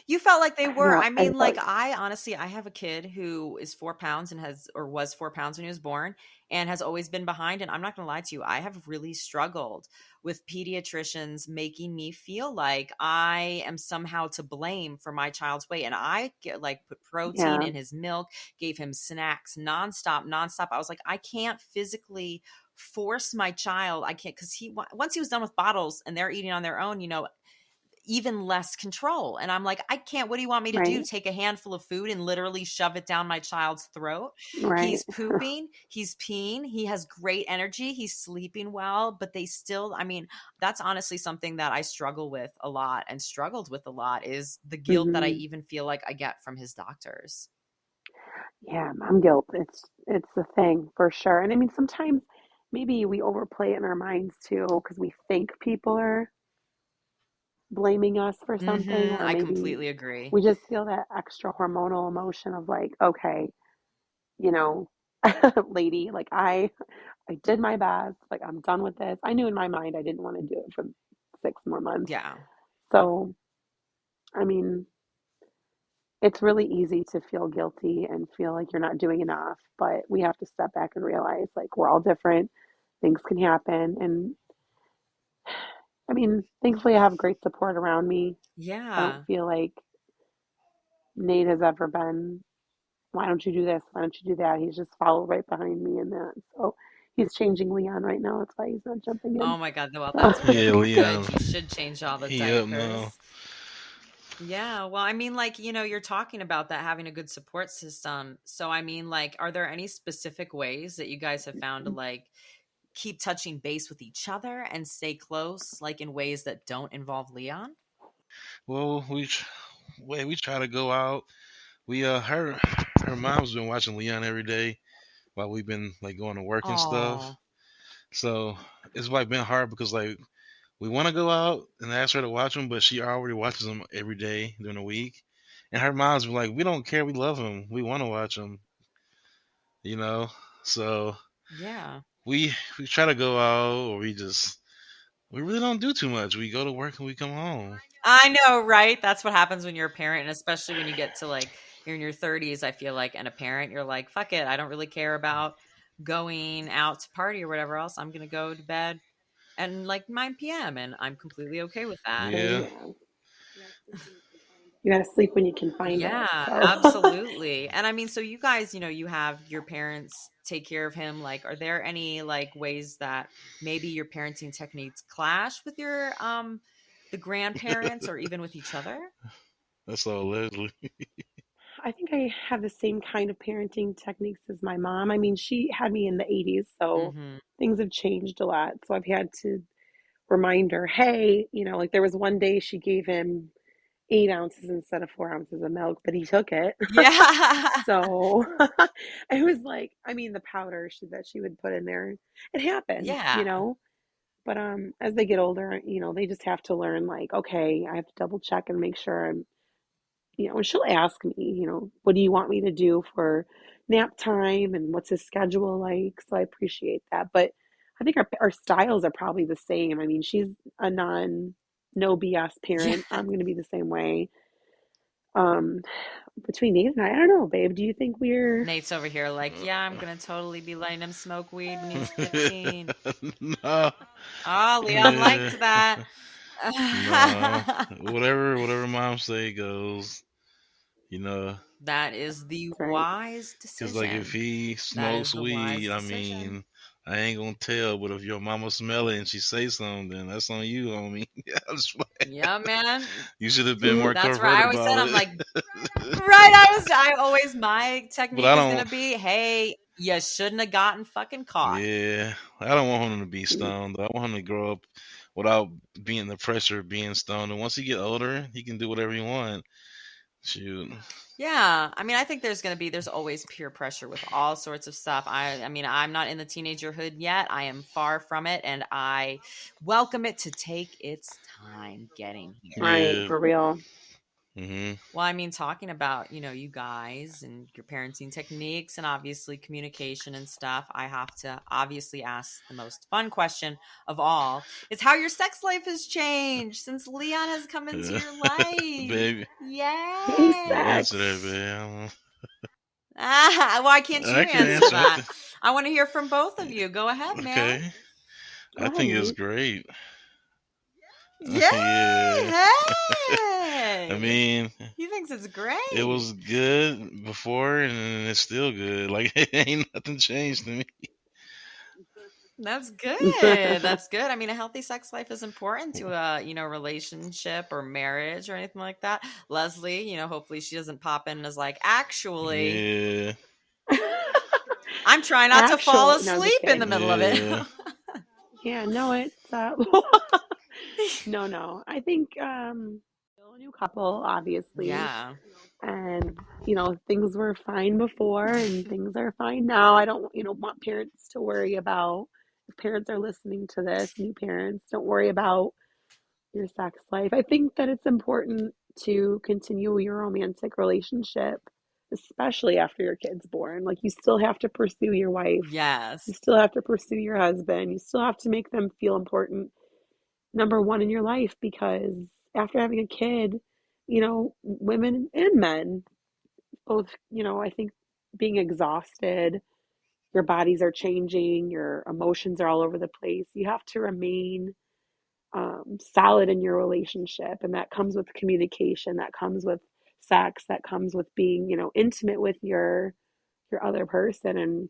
You felt like they I don't were. know, I I mean, felt like, like, I honestly, I have a kid who is 4 pounds and has, or was 4 pounds when he was born, and has always been behind. And I'm not going to lie to you, I have really struggled with pediatricians making me feel like I am somehow to blame for my child's weight. And I get like put protein yeah, in his milk, gave him snacks nonstop, nonstop. I was like, I can't physically force my child. I can't, because once he was done with bottles and they're eating on their own, even less control. And I'm like, I can't. What do you want me to do? Right. Take a handful of food and literally shove it down my child's throat? Right. He's pooping, he's peeing, he has great energy, he's sleeping well, but they still, I mean, that's honestly something that I struggle with a lot and struggled with a lot is the guilt that I Hmm. even feel like I get from his doctors. Yeah, mom guilt. It's the thing for sure. And I mean, sometimes maybe we overplay it in our minds too, because we think people are blaming us for something, or I maybe completely agree. we just feel that extra hormonal emotion of like, okay, you know, lady, like I did my best, like I'm done with this. I knew in my mind I didn't want to do it for 6 more months. Yeah. So, I mean, it's really easy to feel guilty and feel like you're not doing enough, but we have to step back and realize like we're all different. Things can happen. And I mean, thankfully, I have great support around me. I don't Yeah. feel like Nate has ever been, why don't you do this? Why don't you do that? He's just followed right behind me in that. So he's changing Leon right now. That's why he's not jumping in. Oh my God. Well, So, that's Yeah, really good. Leon, He should change all the he up now. diapers. Yeah, well, I mean, like, you're talking about that having a good support system. So, I mean, like, are there any specific ways that you guys have found to like keep touching base with each other and stay close, like in ways that don't involve Leon? Well, we try to go out. We her mom's been watching Leon every day while we've been like going to work and stuff. Oh, So it's like been hard because like we want to go out and ask her to watch him, but she already watches him every day during the week. And her mom's been like, "We don't care. We love him. We want to watch him." You know. So yeah. we try to go out, or we really don't do too much. We go to work and we come home. I know, right? That's what happens when you're a parent, and especially when you get to like you're in your 30s, I feel like, and a parent, you're like, fuck it, I don't really care about going out to party or whatever else. I'm gonna go to bed and like 9 p.m. and I'm completely okay with that. Yeah. yeah, you got to sleep when you can find it. Yeah, So, absolutely. And I mean, so you guys, you have your parents take care of him. Like, are there any like ways that maybe your parenting techniques clash with your the grandparents or even with each other? That's all Leslie. I think I have the same kind of parenting techniques as my mom. I mean, she had me in the 80s, so Mm-hmm. things have changed a lot. So I've had to remind her, hey, like there was one day she gave him 8 ounces instead of 4 ounces of milk, but he took it. Yeah. So I was like, I mean, the powder that she would put in there, it happens, Yeah. But as they get older, they just have to learn like, okay, I have to double check and make sure and she'll ask me, what do you want me to do for nap time and what's his schedule like? So I appreciate that. But I think our styles are probably the same. I mean, she's a no BS Yeah. parent. I'm going to be the same way. Um, between Nate and I don't know, babe. Do you think we're Nate's over here like, yeah, I'm gonna totally be letting him smoke weed when he's 15. No. Oh, Leon Yeah. liked that. No. Whatever mom say goes. You know, That is the right? wise because like if decision. he That is smokes the wise weed, I decision. mean, I ain't gonna tell. But if your mama smell it and she say something, then that's on you, homie. Yeah, Yeah, man. you should have been more That's right. covert I always said, about I'm it. like, right. I always, my But technique I was going to don't. be, hey, you shouldn't have gotten fucking caught. Yeah, I don't want him to be stoned. I want him to grow up without being the pressure of being stoned. And once he get older, he can do whatever he want. Shoot. Yeah. I mean, I think there's always peer pressure with all sorts of stuff. I mean, I'm not in the teenagerhood yet. I am far from it. And I welcome it to take its time getting here. Right, Yeah. for real. Mhm. Well, I mean, talking about, you guys and your parenting techniques and obviously communication and stuff, I have to obviously ask the most fun question of all is how your sex life has changed since Leon has come into your life. Baby, Hey, Yay. answer that, sex. baby. Why can't I you can answer answer that? it. I want to hear from both of you. Go ahead, man. Okay. Go I ahead, think it's Nate. great. Yay. Yeah. I Hey. mean, He thinks it's it great. was good before and it's still good. Like, it ain't nothing changed to me. That's good. That's good. I mean, a healthy sex life is important to a, relationship or marriage or anything like that. Leslie, hopefully she doesn't pop in as like, actually, Yeah, I'm trying not to fall Actually, no, I'm just asleep in the kidding. middle of it. yeah, Yeah, no, it's no, no. I think still a new couple, obviously, Yeah. and things were fine before, and things are fine now. I don't, want parents to worry about. If parents are listening to this, new parents, don't worry about your sex life. I think that it's important to continue your romantic relationship, especially after your kid's born. Like, you still have to pursue your wife, you Yes. still have to pursue your husband, you still have to make them feel important, number one in your life, because after having a kid, women and men both, I think being exhausted, your bodies are changing, your emotions are all over the place. You have to remain solid in your relationship, and that comes with communication, that comes with sex, that comes with being, intimate with your other person. And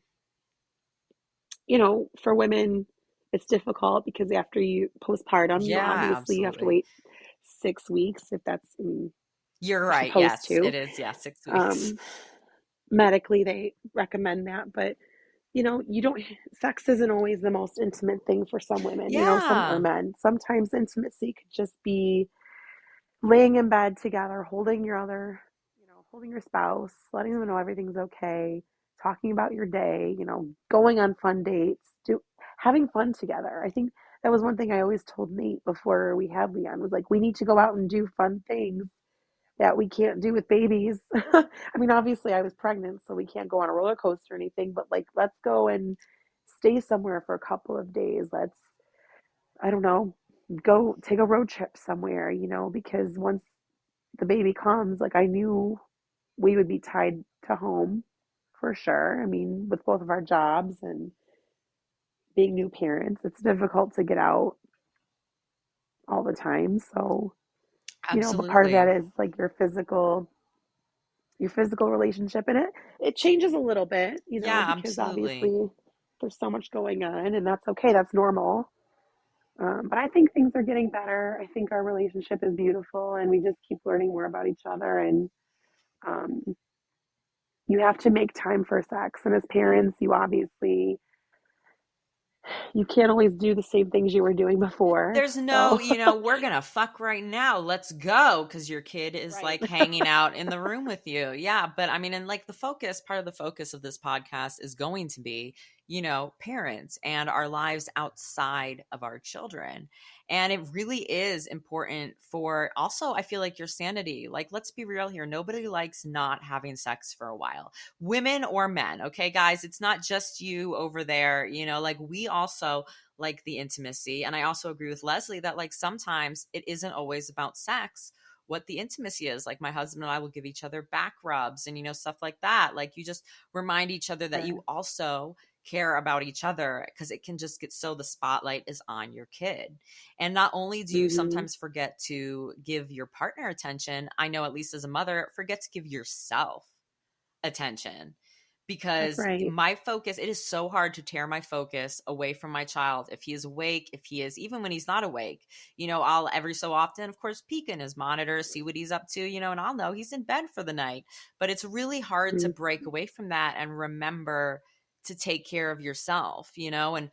for women, it's difficult because after you postpartum, Yeah, obviously you have to absolutely. wait 6 weeks if that's, You're you're right. supposed Yes, to. it is. Yeah, 6 weeks. Um, Medically, they recommend that, but you don't, sex isn't always the most intimate thing for some women, some or Yeah. men. Sometimes intimacy could just be laying in bed together, holding your spouse, letting them know everything's okay, talking about your day, going on fun dates, having fun together. I think that was one thing I always told Nate before we had Leon, was like, we need to go out and do fun things that we can't do with babies. I mean, obviously I was pregnant, so we can't go on a roller coaster or anything, but like, let's go and stay somewhere for a couple of days. Let's, I don't know, go take a road trip somewhere, because once the baby comes, like, I knew we would be tied to home for sure. I mean, with both of our jobs and being new parents, it's difficult to get out all the time. So, but part of that Absolutely. is like your physical relationship, and it changes a little bit, Yeah, because absolutely. obviously there's so much going on, and that's okay, that's normal. But I think things are getting better. I think our relationship is beautiful, and we just keep learning more about each other. And um, you have to make time for sex, and as parents, you can't always do the same things you were doing before. There's no, So we're gonna fuck right now. Let's go. Because your kid is right. like hanging out in the room with you. Yeah. But I mean, and like part of the focus of this podcast is going to be, parents and our lives outside of our children. And it really is important for also, I feel like, your sanity. Like, let's be real here. Nobody likes not having sex for a while, women or men. Okay, guys, it's not just you over there. Like, we also like the intimacy. And I also agree with Leslie that like sometimes it isn't always about sex. What the intimacy is, like my husband and I will give each other back rubs and stuff like that. Like, you just remind each other that you Sure. also care about each other, because it can just get so the spotlight is on your kid. And not only do you Hmm. sometimes forget to give your partner attention, I know at least as a mother, forget to give yourself attention, That's because right. my focus, it is so hard to tear my focus away from my child. If he is awake, if he is, even when he's not awake, I'll every so often, of course, peek in his monitor, see what he's up to, and I'll know he's in bed for the night. But it's really hard to Hmm. break away from that and remember to take care of yourself, and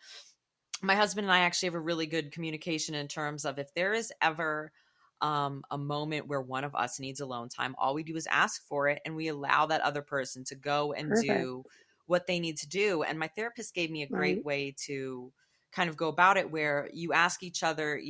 my husband and I actually have a really good communication in terms of, if there is ever a moment where one of us needs alone time, all we do is ask for it, and we allow that other person to go and Perfect. do what they need to do. And my therapist gave me a great Right. way to kind of go about it, where you ask each other,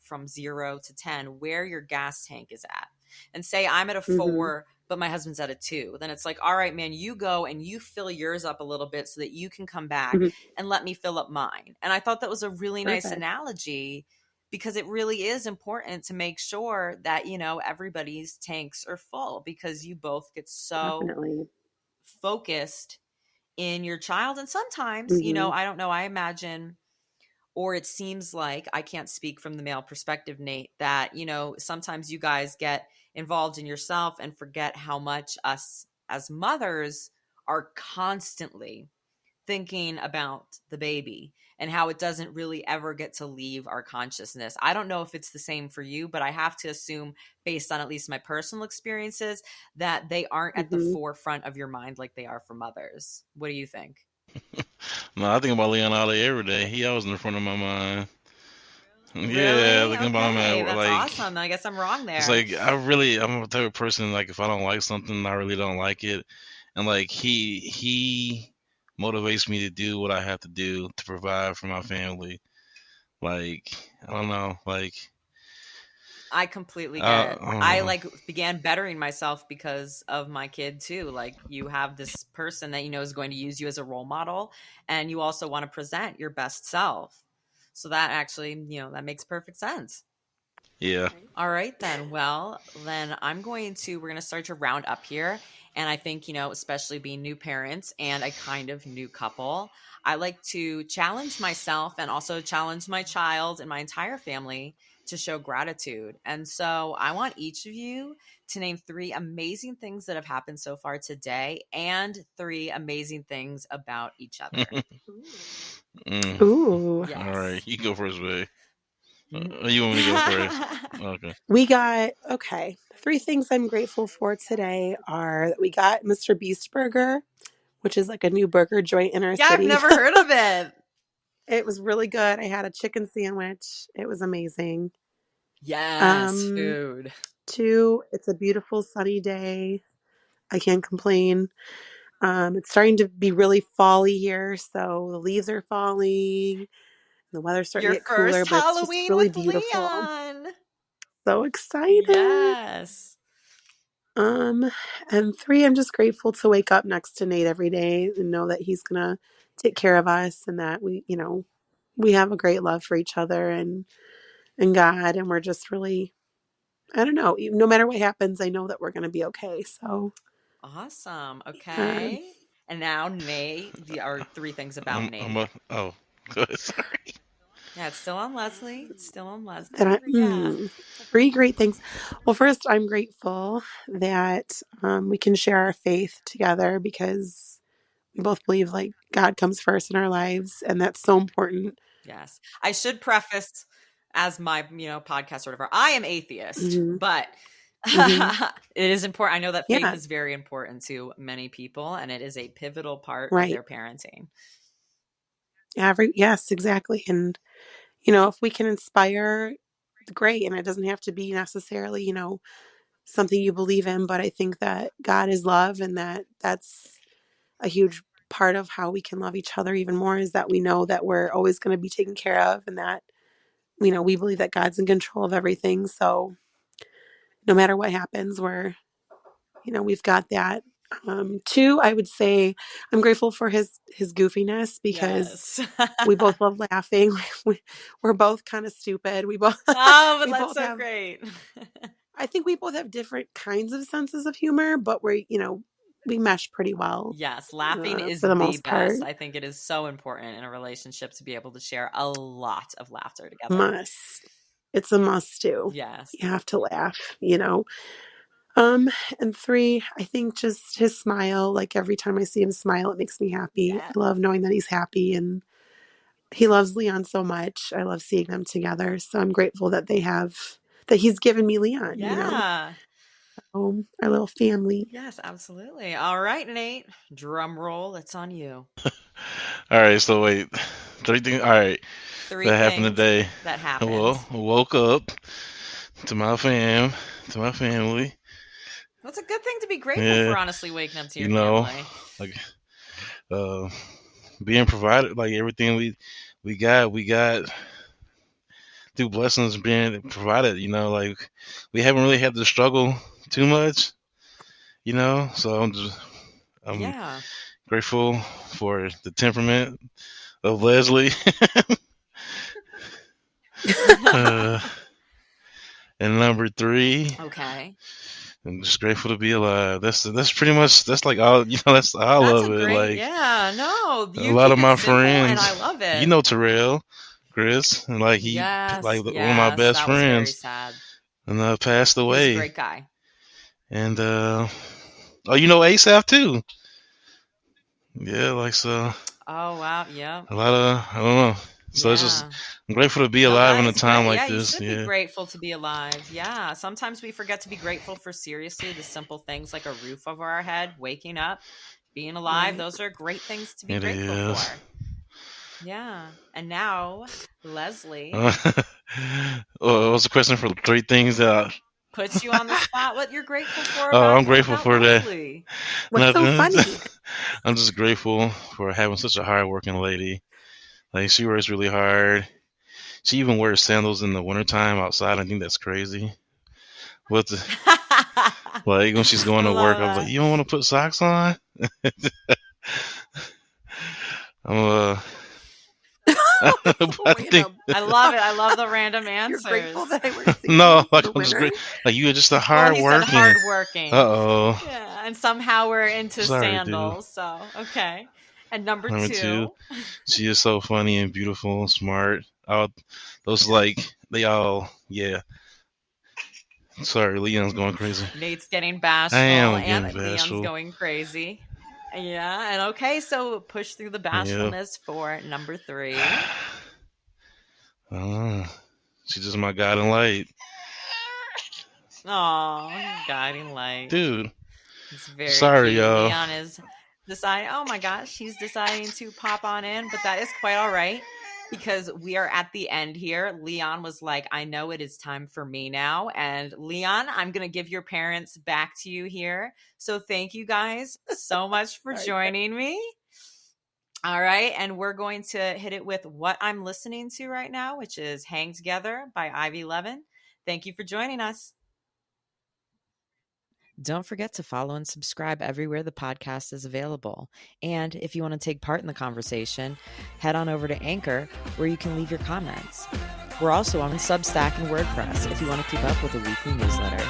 from 0 to 10, where your gas tank is at. And say I'm at a Hmm. 4, but my husband's at a 2. Then it's like, all right, man, you go and you fill yours up a little bit so that you can come back Hmm. and let me fill up mine. And I thought that was a really nice Perfect. analogy, because it really is important to make sure that, everybody's tanks are full, because you both get so Definitely. focused in your child. And sometimes, Hmm. I don't know, I imagine, or it seems like, I can't speak from the male perspective, Nate, that, sometimes you guys get involved in yourself and forget how much us as mothers are constantly thinking about the baby. and how it doesn't really ever get to leave our consciousness. I don't know if it's the same for you, but I have to assume, based on at least my personal experiences, that they aren't at the Hmm. forefront of your mind like they are for mothers. What do you think? No, I think about Leonardo every day. He always in the front of my mind. Yeah, Really? thinking about him Okay, at that's like awesome. I guess I'm wrong it's there. like I'm a type of person like if I don't like something, I really don't like it, and like he motivates me to do what I have to do to provide for my family. Like I don't know, like I completely get it. I don't I know. like began bettering myself because of my kid too. Like you have this person that you know is going to use you as a role model, and you also want to present your best self. So that actually, that makes perfect sense. Yeah. All right, then. Well, then we're going to start to round up here. And I think, especially being new parents and a kind of new couple, I like to challenge myself and also challenge my child and my entire family to show gratitude. And so I want each of you to name three amazing things that have happened so far today and three amazing things about each other. Mm. Ooh. All right, Yes. you go first, babe. N- You want me to go first? Okay. We got, okay. Three things I'm grateful for today are that we got Mr. Beast Burger, which is like a new burger joint in our yeah, I've city. never heard of it. It was really good. I had a chicken sandwich. It was amazing. Yes, Um, food. Two, it's a beautiful sunny day. I can't complain. It's starting to be really fall-y here, so the leaves are falling. The weather's starting Your to get cooler, first but it's just Halloween really with beautiful. Leon. So excited. Yes. Um, and three, I'm just grateful to wake up next to Nate every day and know that he's gonna take care of us and that we have a great love for each other and God, and we're just really, I don't know, no matter what happens, I know that we're gonna be okay. So, Awesome. uh, Okay. And now Nate, are three things about I'm Nate. a, oh, good. Sorry. Yeah, it's still on Leslie. It's still on that Leslie. Yeah. three great things. Well, first, I'm grateful that we can share our faith together because we both believe like God comes first in our lives, and that's so important. Yes. I should preface as my, podcast or whatever. I am atheist, Hmm. but Hmm. it is important. I know that faith Yeah, is very important to many people and it is a pivotal part of right. their parenting. Yes, exactly. And if we can inspire, great. And it doesn't have to be necessarily, something you believe in, but I think that God is love, and that's a huge part of how we can love each other even more is that we know that we're always going to be taken care of, and that we believe that God's in control of everything. So no matter what happens, we've got that. Two, I would say I'm grateful for his goofiness because Yes. we both love laughing. We're both kind of stupid. We both Oh, but we that's both so have. great. I think we both have different kinds of senses of humor, but we mesh pretty well Yes, laughing for is the the most part. best. I think it is so important in a relationship to be able to share a lot of laughter together. Must. It's a must do. Yes. You have to laugh. Um, and three, I think just his smile, like every time I see him smile, it makes me happy. Yeah. I love knowing that he's happy, and he loves Leon so much. I love seeing them together. So I'm grateful that he's given me Leon, Yeah. our little family. Yes, absolutely. All right, Nate. Drum roll. It's on you. All right, so wait. Three things. All right, Three that happened things today. that happened. Well, I woke up to my to my family. Well, it's a good thing to be grateful Yeah, for, honestly, waking up to you your know, family. like uh, being provided, like everything we got through blessings being provided. Like we haven't really had to struggle too much. So I'm Yeah. grateful for the temperament of Leslie. uh, and number three, Okay. I'm just grateful to be alive. That's pretty much that's like all that's all That's of a it. great, Like yeah. No, a you lot keep of it my simple and friends, I love it. Terrell, Chris, and like he Yes. like one of my Yes. best That was very friends, sad. and passed He was a away. great guy. And oh, ASAP too. Yeah, like so. Oh, wow. Yep. A lot of, I don't know. So it's just, Yeah. I'm grateful to be No, alive that in a is time great. like Yeah, you this. should be Yeah. grateful to be alive. Yeah. Sometimes we forget to be grateful for seriously the simple things like a roof over our head, waking up, being alive. Right. Those are great things to be It grateful is. for. Yeah. And now, Leslie What's the question for the three things that? puts you on the spot. What you're grateful for I'm about grateful for that. Leslie. What's so Nothing. funny? I'm just grateful for having such a hard-working lady. Like she works really hard. She even wears sandals in the wintertime outside. I think that's crazy. But like when she's going I to work, love I was like, that. "You don't want to put socks on?" I'm It's but so I think random. I love it. I love the random You're grateful answers. that I wear no, sandals in like the I'm just winter? great. Like you're just a Well, hard he said working. Uh hardworking. oh, Yeah, and somehow we're into sorry, dude. sandals. So, okay. And number Number two, two, she is so funny and beautiful and smart. All those like they all yeah. Sorry, Leon's going crazy. Nate's getting I bashful am getting and Leon's bashful. going crazy. Yeah, and okay, so push through the Yeah. bashfulness for number three. Uh, she's just my guiding light, Oh, guiding light. dude. It's very Sorry, cute. y'all. Leon is deciding, oh my gosh, he's deciding to pop on in, but that is quite all right because we are at the end here. Leon was like, I know it is time for me now. And Leon, I'm going to give your parents back to you here. So thank you guys so much for Sorry. joining me. All right. And we're going to hit it with what I'm listening to right now, which is Hang Together by Ivy Levin. Thank you for joining us. Don't forget to follow and subscribe everywhere the podcast is available. And if you want to take part in the conversation, head on over to Anchor where you can leave your comments. We're also on Substack and WordPress if you want to keep up with a weekly newsletter.